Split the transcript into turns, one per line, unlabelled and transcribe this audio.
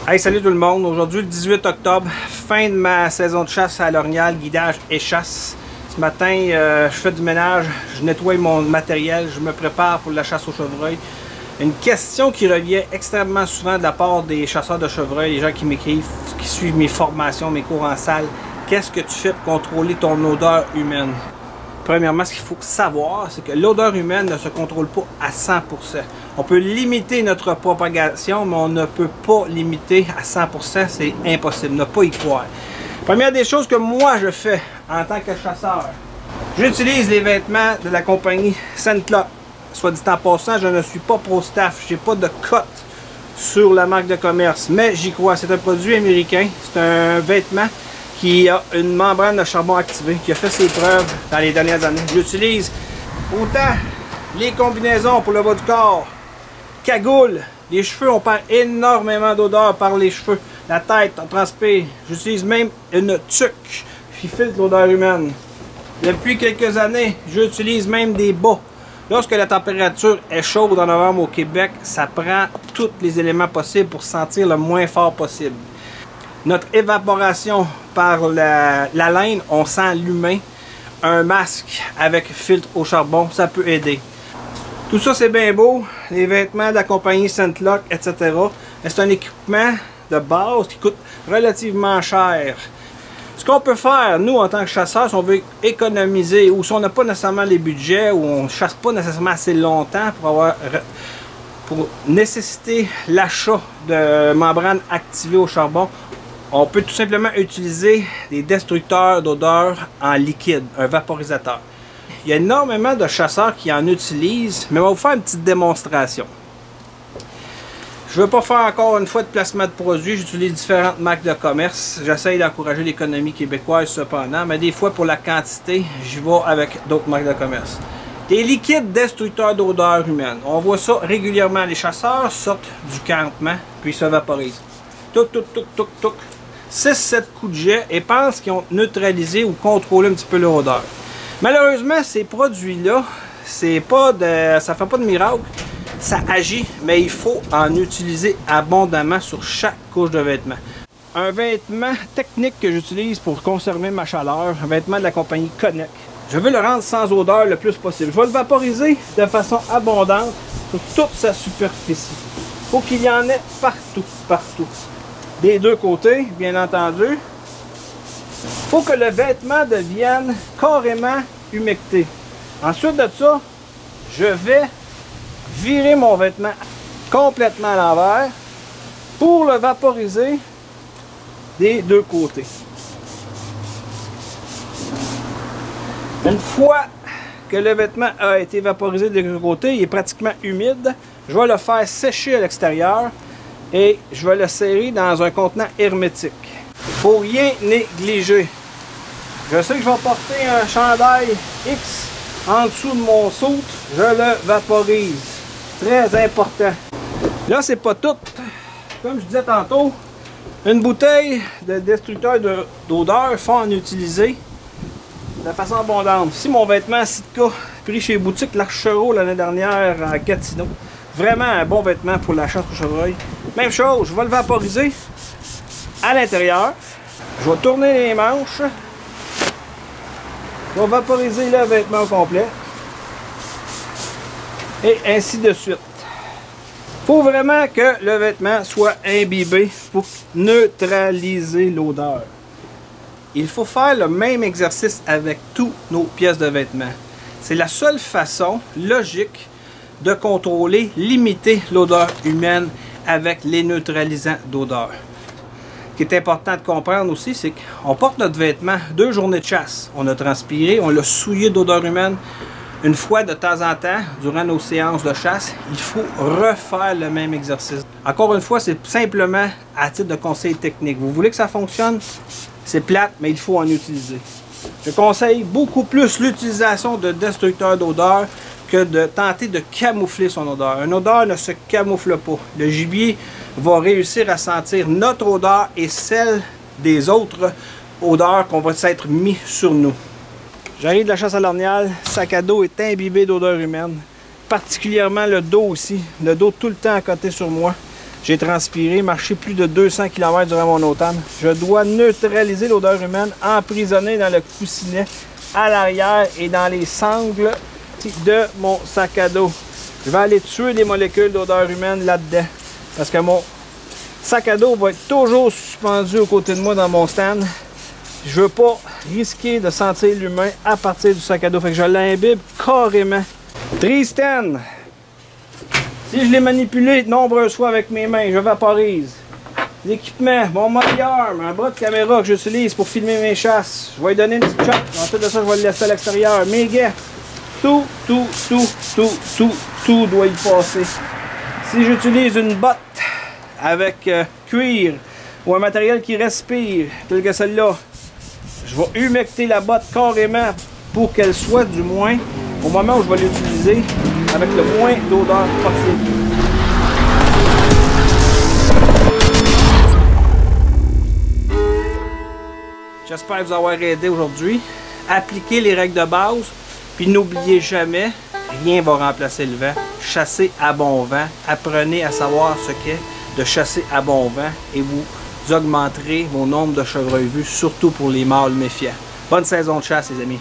Hey, salut tout le monde! Aujourd'hui, le 18 octobre, fin de ma saison de chasse à l'orignal, guidage et chasse. Ce matin, je fais du ménage, je nettoie mon matériel, je me prépare pour la chasse au chevreuil. Une question qui revient extrêmement souvent de la part des chasseurs de chevreuil, les gens qui m'écrivent, qui suivent mes formations, mes cours en salle. Qu'est-ce que tu fais pour contrôler ton odeur humaine? Premièrement, ce qu'il faut savoir, c'est que l'odeur humaine ne se contrôle pas à 100%. On peut limiter notre propagation, mais on ne peut pas limiter à 100%, c'est impossible, ne pas y croire. Première des choses que moi je fais en tant que chasseur, j'utilise les vêtements de la compagnie ScentLock. Soit dit en passant, je ne suis pas pro-staff, j'ai pas de cote sur la marque de commerce, mais j'y crois. C'est un produit américain, c'est un vêtement qui a une membrane de charbon activée, qui a fait ses preuves dans les dernières années. J'utilise autant les combinaisons pour le bas du corps, cagoule, les cheveux, on perd énormément d'odeur par les cheveux, la tête, on transpire. J'utilise même une tuque qui filtre l'odeur humaine. Depuis quelques années, j'utilise même des bas. Lorsque la température est chaude en novembre au Québec, ça prend tous les éléments possibles pour sentir le moins fort possible. Notre évaporation par la laine, on sent l'humain. Un masque avec filtre au charbon, ça peut aider. Tout ça, c'est bien beau. Les vêtements de la compagnie ScentLock, etc. Mais c'est un équipement de base qui coûte relativement cher. Ce qu'on peut faire, nous, en tant que chasseurs, si on veut économiser ou si on n'a pas nécessairement les budgets ou on ne chasse pas nécessairement assez longtemps pour nécessiter l'achat de membranes activées au charbon, on peut tout simplement utiliser des destructeurs d'odeur en liquide, un vaporisateur. Il y a énormément de chasseurs qui en utilisent, mais on va vous faire une petite démonstration. Je ne veux pas faire encore une fois de placement de produits, j'utilise différentes marques de commerce. J'essaye d'encourager l'économie québécoise cependant, mais des fois pour la quantité, j'y vais avec d'autres marques de commerce. Des liquides destructeurs d'odeur humaine. On voit ça régulièrement. Les chasseurs sortent du campement, puis se vaporisent. Touc, touc, touc, touc, touc. 6-7 coups de jet et pensent qu'ils ont neutralisé ou contrôlé un petit peu leur odeur. Malheureusement, ces produits-là, ça ne fait pas de miracle. Ça agit, mais il faut en utiliser abondamment sur chaque couche de vêtement. Un vêtement technique que j'utilise pour conserver ma chaleur, un vêtement de la compagnie Connect. Je veux le rendre sans odeur le plus possible. Je vais le vaporiser de façon abondante sur toute sa superficie. Il faut qu'il y en ait partout, partout. Des deux côtés, bien entendu. Il faut que le vêtement devienne carrément humecté. Ensuite de ça, je vais virer mon vêtement complètement à l'envers pour le vaporiser des deux côtés. Une fois que le vêtement a été vaporisé des deux côtés, il est pratiquement humide, je vais le faire sécher à l'extérieur et je vais le serrer dans un contenant hermétique. Il ne faut rien négliger. Je sais que je vais porter un chandail X en dessous de mon soute, je le vaporise. Très important. Là, c'est pas tout. Comme je disais tantôt, une bouteille de destructeur d'odeur, il faut en utiliser de façon abondante. Si mon vêtement Sitka, pris chez Boutique L'Archereau l'année dernière à Gatineau, vraiment un bon vêtement pour la chasse au chevreuil. Même chose, je vais le vaporiser à l'intérieur. Je vais tourner les manches. Je vais vaporiser le vêtement au complet. Et ainsi de suite. Il faut vraiment que le vêtement soit imbibé pour neutraliser l'odeur. Il faut faire le même exercice avec toutes nos pièces de vêtements. C'est la seule façon logique de contrôler, limiter l'odeur humaine avec les neutralisants d'odeur. Ce qui est important de comprendre aussi, c'est qu'on porte notre vêtement 2 journées de chasse. On a transpiré, on l'a souillé d'odeur humaine. Une fois de temps en temps, durant nos séances de chasse, il faut refaire le même exercice. Encore une fois, c'est simplement à titre de conseil technique. Vous voulez que ça fonctionne? C'est plate, mais il faut en utiliser. Je conseille beaucoup plus l'utilisation de destructeurs d'odeur que de tenter de camoufler son odeur. Une odeur ne se camoufle pas. Le gibier va réussir à sentir notre odeur et celle des autres odeurs qu'on va s'être mis sur nous. J'arrive de la chasse à l'orignal, sac à dos est imbibé d'odeur humaine, particulièrement le dos aussi, le dos tout le temps à côté sur moi. J'ai transpiré, marché plus de 200 km durant mon automne. Je dois neutraliser l'odeur humaine emprisonnée dans le coussinet à l'arrière et dans les sangles de mon sac à dos. Je vais aller tuer les molécules d'odeur humaine là-dedans parce que mon sac à dos va être toujours suspendu aux côtés de moi dans mon stand. Je veux pas risquer de sentir l'humain à partir du sac à dos. Fait que je l'imbibe carrément. Tristan! Si je l'ai manipulé de nombreuses fois avec mes mains, je vaporise. L'équipement, mon arme, un bras de caméra que j'utilise pour filmer mes chasses. Je vais lui donner une petite shot. Ensuite de ça, je vais le laisser à l'extérieur. Mes gants, tout doit y passer. Si j'utilise une botte avec cuir ou un matériel qui respire, tel que celle-là, je vais humecter la botte carrément pour qu'elle soit du moins, au moment où je vais l'utiliser, avec le moins d'odeur possible. J'espère vous avoir aidé aujourd'hui. Appliquez les règles de base, puis n'oubliez jamais, rien ne va remplacer le vent. Chassez à bon vent. Apprenez à savoir ce qu'est de chasser à bon vent et vous augmenterez vos nombres de chevreuils vus, surtout pour les mâles méfiants. Bonne saison de chasse, les amis.